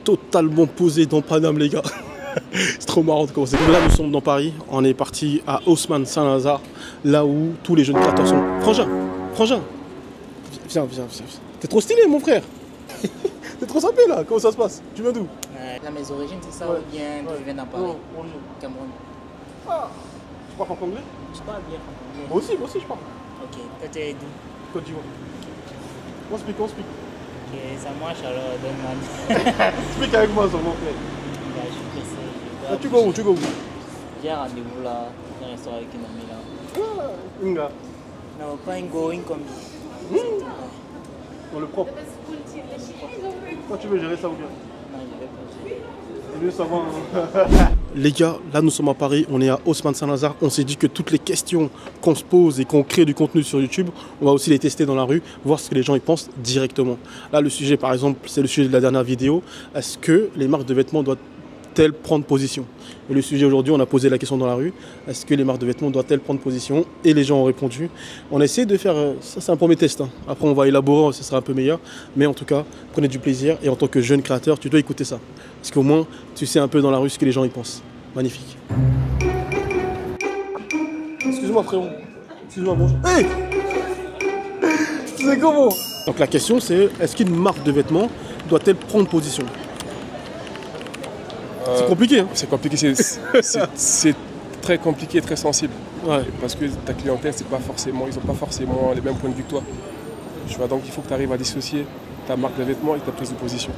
totalement posé dans Paname, les gars. C'est trop marrant de commencer. Là, nous sommes dans Paris. On est parti à Haussmann Saint-Lazare, là où tous les jeunes créateurs sont. Frangin, Frangin, viens. T'es trop stylé, mon frère. T'es trop sympa là. Comment ça se passe? Tu viens d'où? Là, mes origines, c'est ça, ou bien d'où je viens dans Paris? Cameroun. Ah, tu parles en anglais? Je parle bien anglais. Moi aussi, je parle. Ok, toi, tu es d'où? Côte d'Ivoire. On speak. Ok, ça marche alors, donne-moi. Speak avec moi, ça, mon frère. Bah, je suis pressé. Ah, tu go où? J'ai un rendez-vous là, dans un restaurant avec une amie là. Ah, Inga. Non, pas un going comme. Dans le propre. Toi, tu veux gérer ça ou bien? Non, je vais pas. C'est mieux savoir. Les gars, là nous sommes à Paris, on est à Haussmann Saint-Lazare. On s'est dit que toutes les questions qu'on se pose et qu'on crée du contenu sur YouTube, on va aussi les tester dans la rue, voir ce que les gens y pensent directement. Là, le sujet, par exemple, c'est le sujet de la dernière vidéo. Est-ce que les marques de vêtements doivent-elles prendre position? Et le sujet aujourd'hui, on a posé la question dans la rue. Est-ce que les marques de vêtements doivent-elles prendre position? Et les gens ont répondu. On essaie de faire... Ça, c'est un premier test. Hein. Après, on va élaborer, ce sera un peu meilleur. Mais en tout cas, prenez du plaisir. Et en tant que jeune créateur, tu dois écouter ça. Parce qu'au moins, tu sais un peu dans la rue ce que les gens y pensent. Magnifique. Excuse-moi, frérot. Excuse-moi, bonjour. Hey! C'est comment? Donc la question, c'est est-ce qu'une marque de vêtements doit-elle prendre position? C'est compliqué, hein? C'est compliqué, c'est très compliqué, très sensible. Ouais. Parce que ta clientèle, ils n'ont pas forcément les mêmes points de vue que toi. Tu vois, donc il faut que tu arrives à dissocier ta marque de vêtements et ta prise de position.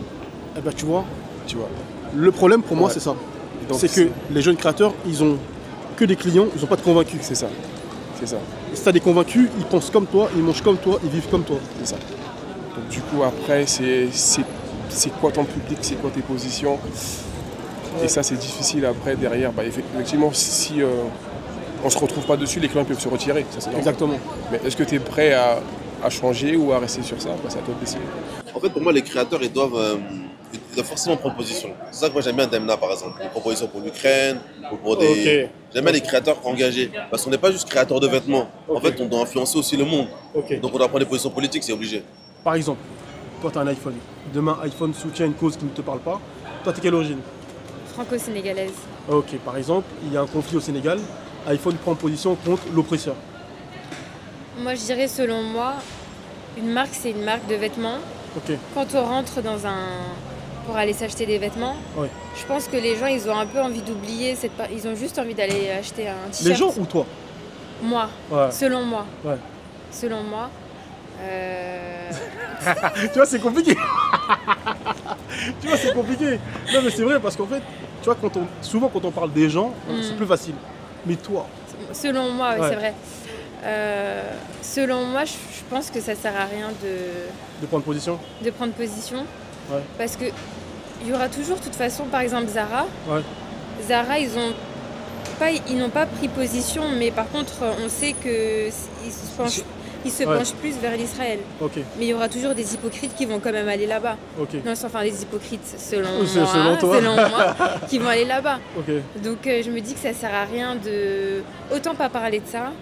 Eh ben, tu vois, Le problème pour moi, c'est ça. C'est que les jeunes créateurs, ils ont que des clients, ils n'ont pas de convaincus. C'est ça. Et si tu as des convaincus, ils pensent comme toi, ils mangent comme toi, ils vivent comme toi. C'est ça. Donc du coup, après, c'est quoi ton public, c'est quoi tes positions. Et ça, c'est difficile après, derrière. Bah, effectivement, si on ne se retrouve pas dessus, les clients peuvent se retirer. Ça, Exactement. Mais est-ce que tu es prêt à changer ou à rester sur ça? Bah, c'est à toi de décider. En fait, pour moi, les créateurs, ils doivent forcément prendre position. C'est ça que moi j'aime bien Demna, par exemple. Une proposition pour l'Ukraine, ou pour des... Okay. J'aime bien les créateurs engagés. Parce qu'on n'est pas juste créateur de vêtements. En fait, on doit influencer aussi le monde. Donc on doit prendre des positions politiques, c'est obligé. Par exemple, toi, tu as un iPhone. Demain, iPhone soutient une cause qui ne te parle pas. Toi, tu es quelle origine? Franco-sénégalaise. Ok, par exemple, il y a un conflit au Sénégal. iPhone prend position contre l'oppresseur. Moi, je dirais, selon moi, une marque, c'est une marque de vêtements. Ok. Quand on rentre pour aller s'acheter des vêtements, Ouais. je pense que les gens, ils ont un peu envie d'oublier ils ont juste envie d'aller acheter un t-shirt. Les gens ou toi? Moi. Ouais. Selon moi. Ouais. Selon moi. Tu vois, c'est compliqué. C'est compliqué. Non, mais c'est vrai, parce qu'en fait, tu vois, souvent quand on parle des gens, c'est plus facile. Mais toi? Selon moi, oui, Ouais. c'est vrai. Selon moi, je pense que ça sert à rien De prendre position? de prendre position. Ouais. Parce que il y aura toujours, de toute façon, par exemple, Zara. Ouais. Zara, ils n'ont pas pris position, mais par contre, on sait qu'ils se penchent plus vers l'Israël. Ok. Mais il y aura toujours des hypocrites qui vont quand même aller là-bas. Ok. Non, enfin, des hypocrites, selon Selon moi, qui vont aller là-bas. Ok. Donc, je me dis que ça sert à rien de... Autant pas parler de ça.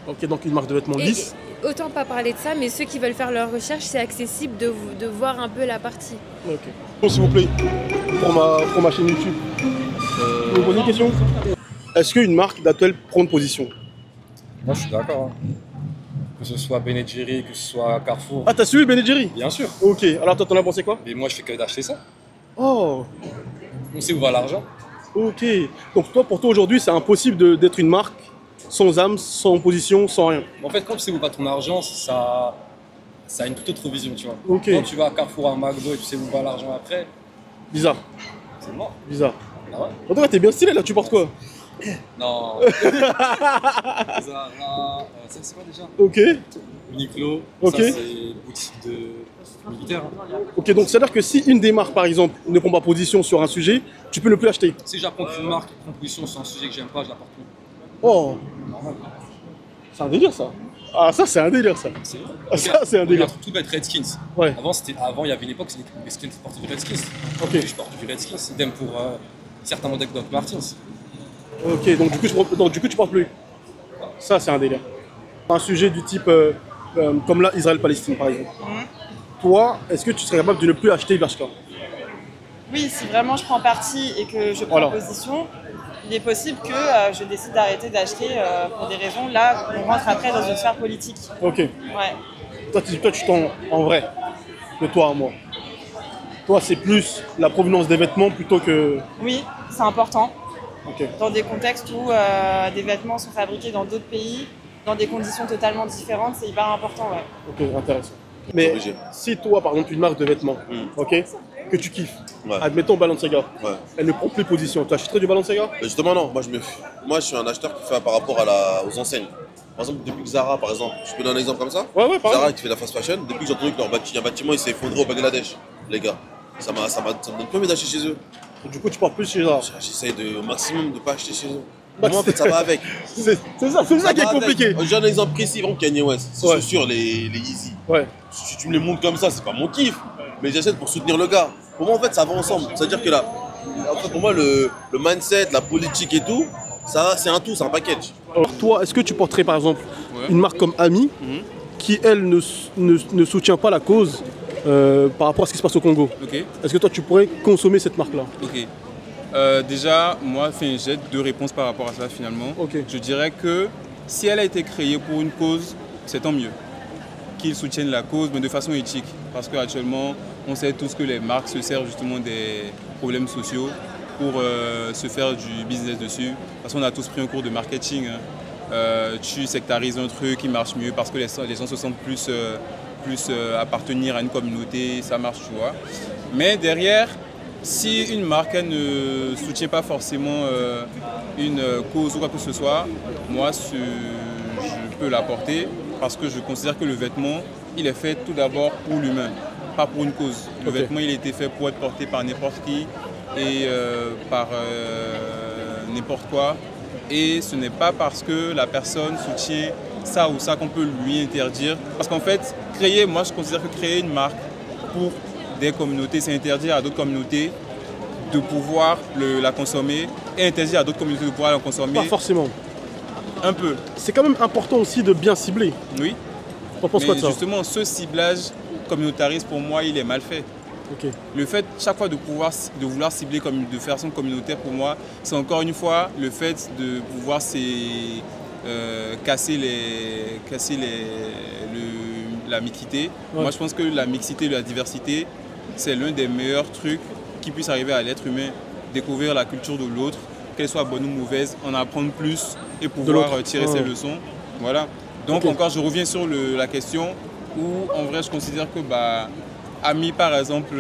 Ok, donc une marque de vêtements lisse. Autant pas parler de ça, mais ceux qui veulent faire leurs recherches, c'est accessible de voir un peu la partie. Ok. Bon, s'il vous plaît, pour ma chaîne YouTube, vous me posez une question? Est-ce qu'une marque doit-elle prendre position? Moi, je suis d'accord. Hein. Que ce soit Ben & Jerry, que ce soit Carrefour. Ah, t'as suivi Ben & Jerry? Bien sûr. Ok, alors toi, t'en as pensé quoi? Mais moi, je fais que d'acheter ça. Oh, On sait où va l'argent. ok. Donc toi, pour toi, aujourd'hui, c'est impossible d'être une marque sans âme, sans position, sans rien. En fait, quand tu sais où va ton argent, ça a une toute autre vision, tu vois. Ok. Quand tu vas à Carrefour, à McDo et tu sais où va l'argent après, Bizarre, c'est mort. bizarre. Ah ouais? En tout cas, t'es bien stylé là, tu portes quoi? Non. Zara, ça c'est quoi déjà? Ok. Uniqlo. Ok. Ça, c'est boutique de militaire. Hein. Ok, donc c'est-à-dire que si une des marques, par exemple, ne prend pas position sur un sujet, tu peux ne plus l'acheter. Si j'apprends qu'une marque prend position sur un sujet que j'aime pas, je la porte plus. Oh, Normal. c'est un délire ça. Ah, ça, c'est un délire ça. C'est Ah, ça, c'est un délire. Un truc tout bête, Redskins. Ouais. Avant, il y avait une époque, c'était les skins qui portaient du Redskins. Ok. Je porte du Redskins, idem pour certains modèles Doc Martens. Ok, donc du coup, tu portes plus. Ça, c'est un délire. Un sujet du type, comme là, Israël-Palestine, par exemple. Toi, est-ce que tu serais capable de ne plus acheter Bershka? Oui, si vraiment je prends parti et que je prends position, il est possible que je décide d'arrêter d'acheter pour des raisons. Là, on rentre après dans une sphère politique. Ok. Ouais. Toi, tu t'en en vrai, de toi à moi. Toi, c'est plus la provenance des vêtements plutôt que... Oui, c'est important. Ok. Dans des contextes où des vêtements sont fabriqués dans d'autres pays, dans des conditions totalement différentes, c'est hyper important, ouais. Ok, intéressant. Mais si toi, par exemple, une marque de vêtements, ok, que tu kiffes, admettons Balenciaga, elle ne prend plus position, tu achèterais du Balenciaga? Justement, non. Moi, je suis un acheteur qui fait par rapport aux enseignes. Par exemple, depuis que Zara, par exemple, je peux donner un exemple comme ça. Zara qui fait de la fast fashion, depuis que j'ai entendu que leur bâtiment il s'est effondré au Bangladesh, les gars, ça me donne plus envie d'acheter chez eux. Du coup, tu pars plus chez Zara. J'essaye au maximum de ne pas acheter chez eux. Moi, en fait, ça va avec. C'est ça qui est compliqué. J'ai un exemple précis, vraiment Kanye West. Ces chaussures, les Yeezy. Si tu me les montres comme ça, c'est pas mon kiff. Mais j'achète pour soutenir le gars. Pour moi, en fait, ça va ensemble. C'est-à-dire que là, en fait, pour moi, le mindset, la politique et tout, ça, c'est un tout, c'est un package. Alors toi, est-ce que tu porterais par exemple une marque comme Ami, qui elle ne soutient pas la cause par rapport à ce qui se passe au Congo? Est-ce que toi, tu pourrais consommer cette marque-là? Déjà, moi, j'ai deux réponses par rapport à ça finalement. Je dirais que si elle a été créée pour une cause, c'est tant mieux qu'ils soutiennent la cause, mais de façon éthique. Parce qu'actuellement, on sait tous que les marques se servent justement des problèmes sociaux pour se faire du business dessus. Parce qu'on a tous pris un cours de marketing. Tu sectarises un truc qui marche mieux parce que les gens se sentent plus appartenir à une communauté, ça marche, tu vois. Mais derrière, si une marque elle ne soutient pas forcément une cause ou quoi que ce soit, moi je peux l'apporter parce que je considère que le vêtement, il est fait tout d'abord pour l'humain, pas pour une cause. Le vêtement, il a été fait pour être porté par n'importe qui et par n'importe quoi. Et ce n'est pas parce que la personne soutient ça ou ça qu'on peut lui interdire. Parce qu'en fait, moi je considère que créer une marque pour des communautés, c'est interdire à d'autres communautés de pouvoir la consommer et interdire à d'autres communautés de pouvoir la consommer. Pas forcément. Un peu. C'est quand même important aussi de bien cibler. Oui. On pense quoi de ça? Justement, ce ciblage communautariste, pour moi, il est mal fait. Le fait, chaque fois, de vouloir cibler de façon communautaire, pour moi, c'est encore une fois le fait de pouvoir casser la mixité. Moi, je pense que la mixité et la diversité, c'est l'un des meilleurs trucs qui puisse arriver à l'être humain. Découvrir la culture de l'autre, qu'elle soit bonne ou mauvaise, en apprendre plus et pouvoir tirer ses leçons. Voilà. Donc, encore, je reviens sur la question où, en vrai, je considère que Ami, par exemple,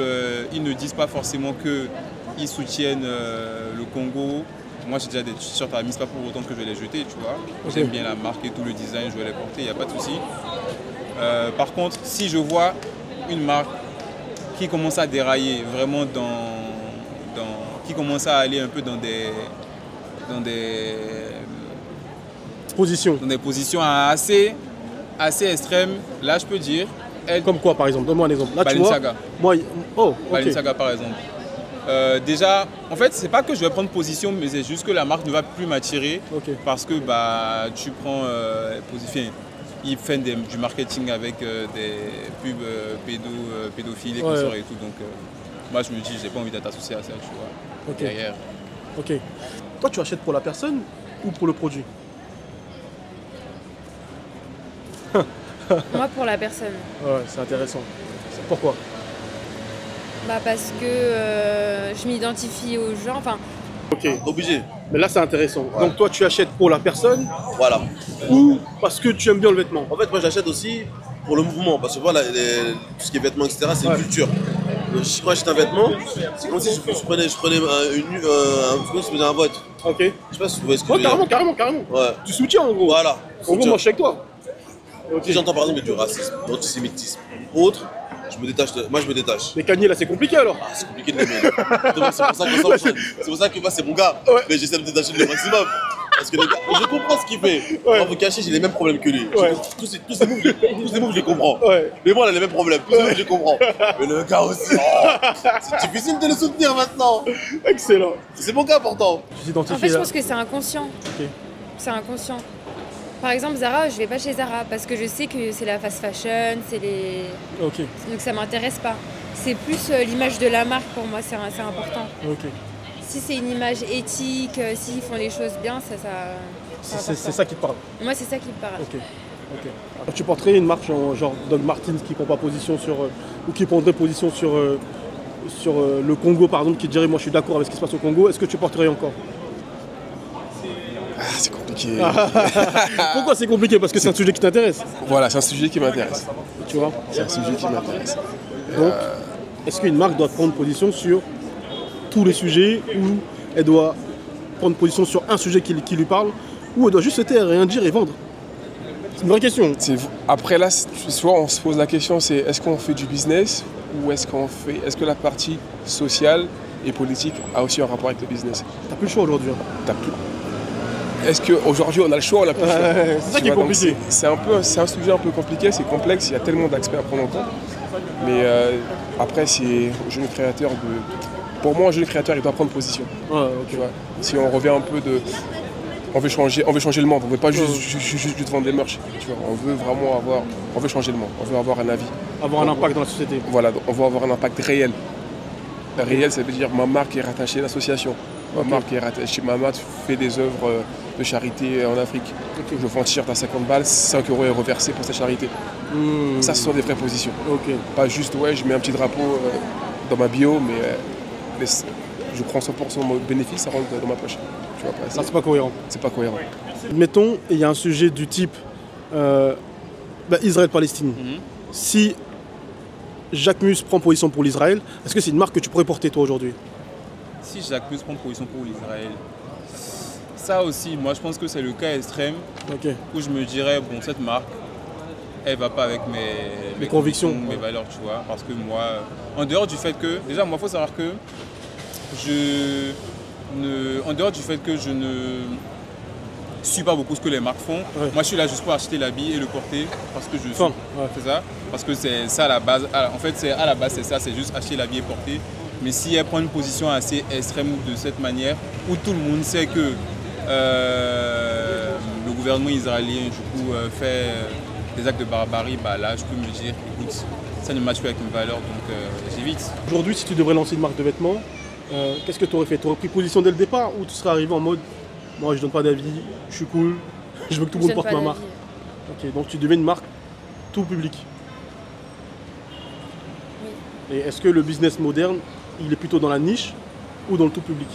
ils ne disent pas forcément qu'ils soutiennent le Congo. Moi, j'ai déjà des t-shirts Ami, c'est pas pour autant que je vais les jeter, tu vois. J'aime bien la marque et tout le design, je vais les porter, il n'y a pas de souci. Par contre, si je vois une marque qui commence à dérailler vraiment qui commence à aller un peu dans des positions assez extrêmes, là, je peux dire. Comme quoi, par exemple? Donne-moi un exemple. Là, Balenciaga. Balenciaga, par exemple. Déjà, en fait, c'est pas que je vais prendre position, mais c'est juste que la marque ne va plus m'attirer parce que tu prends ils font du marketing avec des pubs pédophiles et consorts et tout. Donc, moi, je me dis, j'ai pas envie d'être associé à ça, tu vois. Derrière. Toi, tu achètes pour la personne ou pour le produit? Moi, pour la personne. Ouais, c'est intéressant. Pourquoi? Parce que je m'identifie aux gens. Obligé. Mais là, c'est intéressant. Donc, toi, tu achètes pour la personne. Voilà. Ou parce que tu aimes bien le vêtement? En fait, moi, j'achète aussi pour le mouvement. Parce que voilà, tout ce qui est vêtements, etc., c'est une culture. Quand j'achète un vêtement, c'est comme si je prenais un vote. Ok. Je sais pas si vous voyez ce que je veux dire. Carrément. Ouais. Tu soutiens en gros. Voilà. En gros, moi, je suis avec toi. Si j'entends par exemple du racisme, de l'antisémitisme ou autre, moi je me détache. Mais Kanye là c'est compliqué alors? C'est compliqué de l'aimer. C'est pour ça que moi c'est mon gars. Mais j'essaie de me détacher le maximum. Parce que le gars, je comprends ce qu'il fait. Pour vous cacher, j'ai les mêmes problèmes que lui. Tous ces moves, je les comprends. Mais moi, il a les mêmes problèmes. Tous ces moves, je les comprends. Mais le gars aussi, c'est difficile de le soutenir maintenant. Excellent. C'est mon gars pourtant. En fait, je pense que c'est inconscient. C'est inconscient. Par exemple, Zara, je vais pas chez Zara parce que je sais que c'est la fast fashion, c'est les... Donc ça m'intéresse pas. C'est plus l'image de la marque pour moi, c'est important. Ok. Si c'est une image éthique, s'ils font les choses bien, c'est ça qui te parle. Moi, c'est ça qui me parle. Ok. Alors, tu porterais une marque genre Doug Martens qui prend pas position sur ou qui prendrait position sur le Congo par exemple, qui dirait moi je suis d'accord avec ce qui se passe au Congo. Est-ce que tu porterais encore? C'est compliqué. Pourquoi c'est compliqué? Parce que c'est un sujet qui t'intéresse. Voilà, c'est un sujet qui m'intéresse. Tu vois? C'est un sujet qui m'intéresse. Donc, est-ce qu'une marque doit prendre position sur tous les sujets ou elle doit prendre position sur un sujet qui lui parle ou elle doit juste se taire, rien dire et vendre? C'est une vraie question. Après là, soit on se pose la question, c'est est-ce qu'on fait du business ou est-ce que la partie sociale et politique a aussi un rapport avec le business? T'as plus le choix aujourd'hui. Est-ce qu'aujourd'hui on a le choix, on a plus le choix? C'est ça qui est compliqué. C'est un sujet un peu compliqué, c'est complexe, il y a tellement d'aspects à prendre en compte. Mais après, c'est au jeune créateur Pour moi, un jeune créateur, il doit prendre position. Ouais, ok. Tu vois, si on revient un peu de... On veut changer le monde, on ne veut pas juste vendre des merch. Tu vois, on veut vraiment on veut changer le monde, on veut avoir un avis. Avoir un impact dans la société. Voilà, on veut avoir un impact réel. Réel, ça veut dire ma marque est rattachée à l'association. Ma marque fait des œuvres de charité en Afrique. Okay. Je vends un t-shirt à 50 balles, 5 € est reversé pour cette charité. Ça, ce sont des vraies positions. Okay. Pas juste, je mets un petit drapeau dans ma bio, mais je prends 100% de mon bénéfice, ça rentre dans ma poche. Tu vois, ça, c'est pas cohérent. C'est pas cohérent. Mettons, il y a un sujet du type Israël-Palestine. Si Jacques Mus prend position pour l'Israël, est-ce que c'est une marque que tu pourrais porter toi aujourd'hui? Si Jacques Mus prend position pour l'Israël, ça aussi, moi je pense que c'est le cas extrême où je me dirais, bon, cette marque, elle va pas avec mes convictions, mes valeurs, tu vois. Parce que moi, en dehors du fait que, déjà, moi, il faut savoir que en dehors du fait que je ne suis pas beaucoup ce que les marques font, moi je suis là juste pour acheter l'habit et le porter parce que je suis. C'est ça. Parce que c'est ça à la base. En fait, à la base, c'est ça, c'est juste acheter l'habit et porter. Mais si elle prend une position assez extrême de cette manière, où tout le monde sait que le gouvernement israélien du coup fait des actes de barbarie, bah là je peux me dire, écoute, ça ne matche plus avec mes valeurs, donc j'évite. Aujourd'hui, si tu devrais lancer une marque de vêtements, qu'est-ce que tu aurais fait? Tu aurais pris position dès le départ ou tu serais arrivé en mode moi je donne pas d'avis, je suis cool, je veux que tout le monde porte ma marque? Ok, donc tu deviens une marque tout public. Oui. Et est-ce que le business moderne, il est plutôt dans la niche ou dans le tout public?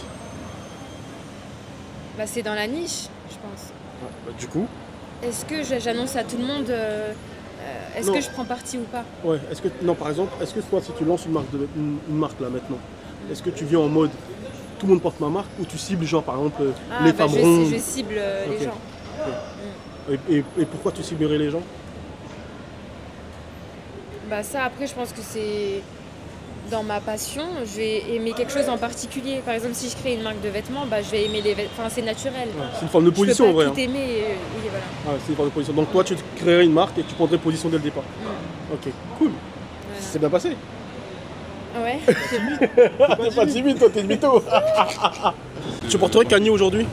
Bah, c'est dans la niche, je pense. Du coup, est-ce que j'annonce à tout le monde est-ce que je prends parti ou pas? Ouais, non, par exemple, est-ce que toi, si tu lances une marque là maintenant, est-ce que tu viens en mode tout le monde porte ma marque ou tu cibles genre par exemple les femmes rondes? Je cible les gens. Okay. Et pourquoi tu ciblerais les gens? Bah ça après je pense que c'est dans ma passion, je vais aimer quelque chose en particulier. Par exemple si je crée une marque de vêtements, bah, je vais aimer les vêtements, enfin c'est naturel. Ouais, c'est une forme de position en vrai. Je peux pas tout aimer, oui, voilà. Ouais, c'est une forme de position. Donc toi tu créerais une marque et tu prendrais position dès le départ. Ok, cool. Voilà. C'est bien passé. Ouais. T'es pas timide, toi, t'es une mytho. Tu porterais Kanye aujourd'hui?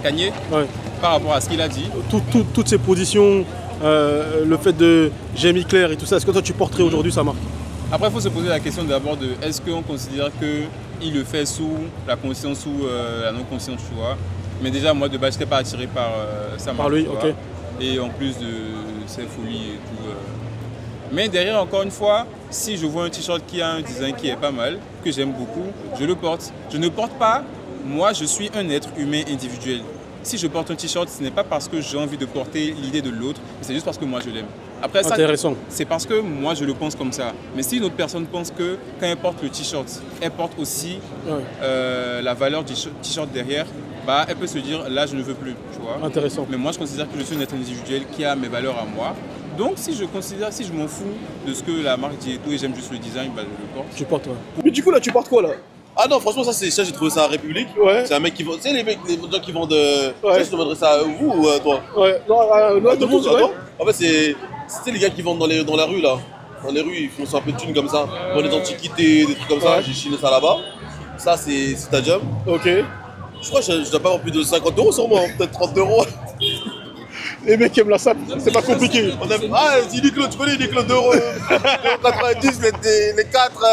Kanye? Ouais. Par rapport à ce qu'il a dit? Toutes ces positions, le fait de Jamie Claire et tout ça, est-ce que toi tu porterais aujourd'hui sa marque? Après, il faut se poser la question d'abord de est-ce qu'on considère qu'il le fait sous la conscience ou la non-conscience, tu vois. Mais déjà, moi, de base, je n'étais pas attiré par sa marque. Par lui, ok. Et en plus de ses folies et tout. Mais derrière, encore une fois, si je vois un t-shirt qui a un design qui est pas mal, que j'aime beaucoup, je le porte. Je ne porte pas, moi je suis un être humain individuel. Si je porte un t-shirt, ce n'est pas parce que j'ai envie de porter l'idée de l'autre, c'est juste parce que moi je l'aime. Après ça, c'est parce que moi je le pense comme ça. Mais si une autre personne pense que quand elle porte le t-shirt, elle porte aussi la valeur du t-shirt derrière, bah, elle peut se dire là je ne veux plus, tu vois. Intéressant. Mais moi je considère que je suis un être individuel qui a mes valeurs à moi. Donc si je m'en fous de ce que la marque dit et tout et j'aime juste le design, bah, je le porte. Tu portes, ouais. Mais du coup là tu portes quoi là? Ah non, franchement, ça j'ai trouvé ça à République. Ouais. C'est un mec qui vend. Tu sais, les gens qui vendent. Ouais. Je te demanderais ça à vous ou à toi? Ouais, non, à toi. En fait, c'est les gars qui vendent dans la rue là. Dans les rues, ils font un peu de thunes comme ça. Dans les antiquités, des trucs comme ça. J'ai chiné ça là-bas. Ça, c'est ta job. Ok. Je crois que je dois pas avoir plus de 50 € sur moi, peut-être 30 €. Les mecs aiment la sape, c'est pas compliqué. Ah, Uniqlo, tu connais Uniqlo d'euros 90, les 4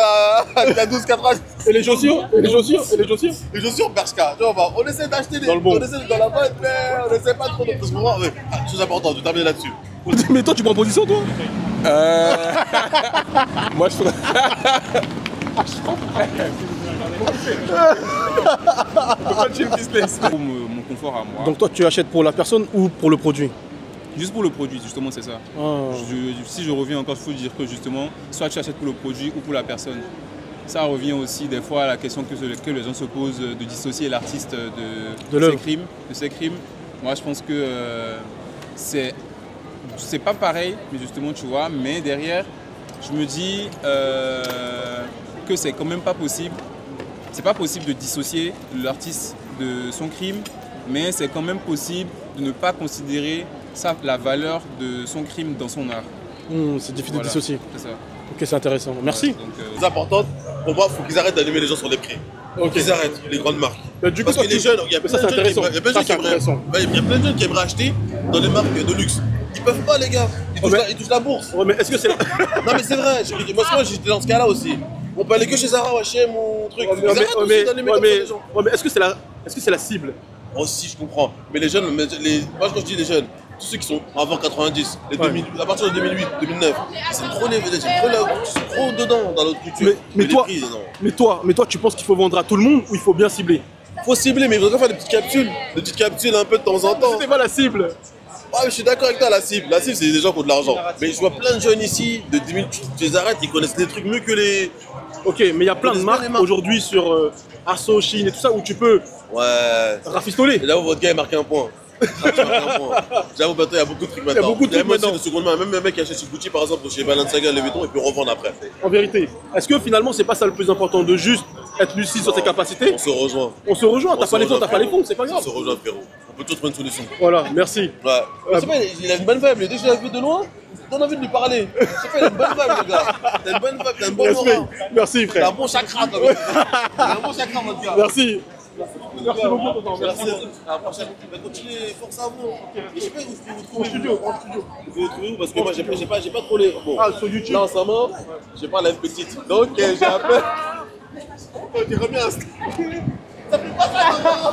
à 12,90. Et les chaussures? Et les chaussures? Et les chaussures? Les chaussures Bershka. On essaie d'acheter des. Dans le bon. On essaie dans la boîte, mais on essaie pas trop de. Parce que moi, chose importante, je termine là-dessus. Mais toi, tu prends position, toi? Moi, je ferais. Pour mon confort à moi. Donc toi, tu achètes pour la personne ou pour le produit? Juste pour le produit, justement, c'est ça. Si je reviens encore, il faut dire que justement, soit tu achètes pour le produit ou pour la personne. Ça revient aussi des fois à la question que les gens se posent de dissocier l'artiste de ses crimes. Moi, je pense que c'est pas pareil, mais justement, tu vois, mais derrière, je me dis que c'est quand même pas possible. C'est pas possible de dissocier l'artiste de son crime, mais c'est quand même possible de ne pas considérer la valeur de son crime dans son art. C'est difficile de dissocier. C'est ça. Ok, c'est intéressant. Merci. Ouais, C'est important, pour moi, il faut qu'ils arrêtent d'animer les gens sur les prix. Qu'ils arrêtent, les grandes marques. Du coup, parce que les jeunes, il y a plein de jeunes qui aimeraient acheter dans les marques de luxe. Ils peuvent pas, les gars. Ils touchent la bourse. Ouais, mais est-ce que c'est Non, mais c'est vrai. Moi, j'étais dans ce cas-là aussi. On peut aller que chez Zara, chez mon truc. Ils arrêtent aussi d'animer comme ça les gens. Ouais, mais est-ce que c'est la cible? Oh, si, je comprends. Mais les jeunes, moi, quand je dis les jeunes, tous ceux qui sont avant 90, les 2000, à partir de 2008, 2009, c'est trop dedans dans notre culture. Mais toi, tu penses qu'il faut vendre à tout le monde ou il faut bien cibler? Faut cibler, mais il faudrait faire des petites capsules un peu de temps en temps. C'était pas la cible. Ouais, mais je suis d'accord avec toi, la cible, c'est des gens qui ont de l'argent. Mais je vois plein de jeunes ici, de 10 000, tu les arrêtes, ils connaissent des trucs mieux que les. Ok, mais il y a plein de marques aujourd'hui sur Asso, Chine et tout ça où tu peux rafistoler. Et là où votre gars est marqué un point. J'avoue, maintenant, il y a beaucoup de trucs maintenant. Il y a beaucoup de trucs maintenant. De seconde main. Même un mec qui achète chez Gucci, par exemple, chez Balenciaga, Louis Vuitton, et puis revendre après. En vérité, est-ce que finalement, c'est pas ça le plus important, de juste être lucide sur tes capacités? On se rejoint. On se rejoint, t'as pas les fonds, c'est pas grave. On se rejoint, frérot. On peut tous trouver une solution. Voilà, merci. Ouais. Je sais pas, il a une bonne vibe. Dès que je l'ai vu de loin, t'as envie de lui parler. Je sais pas, il a une bonne vibe, le gars. T'as une bonne vibe, t'as un bon moral. Merci, frère. T'as un bon chakra, toi. T'as un bon chakra, mon gars. Merci. Merci beaucoup, tonton. Merci. À la prochaine. Continuez, force à vous. Je sais pas où vous trouvez. En studio. Vous pouvez trouver où? Parce que moi, j'ai pas trop les. Bon. Ah, sur YouTube. Là, en ce moment, j'ai pas la petite. Donc, j'ai appelé. Tu reviens. Ça fait pas ça, maman.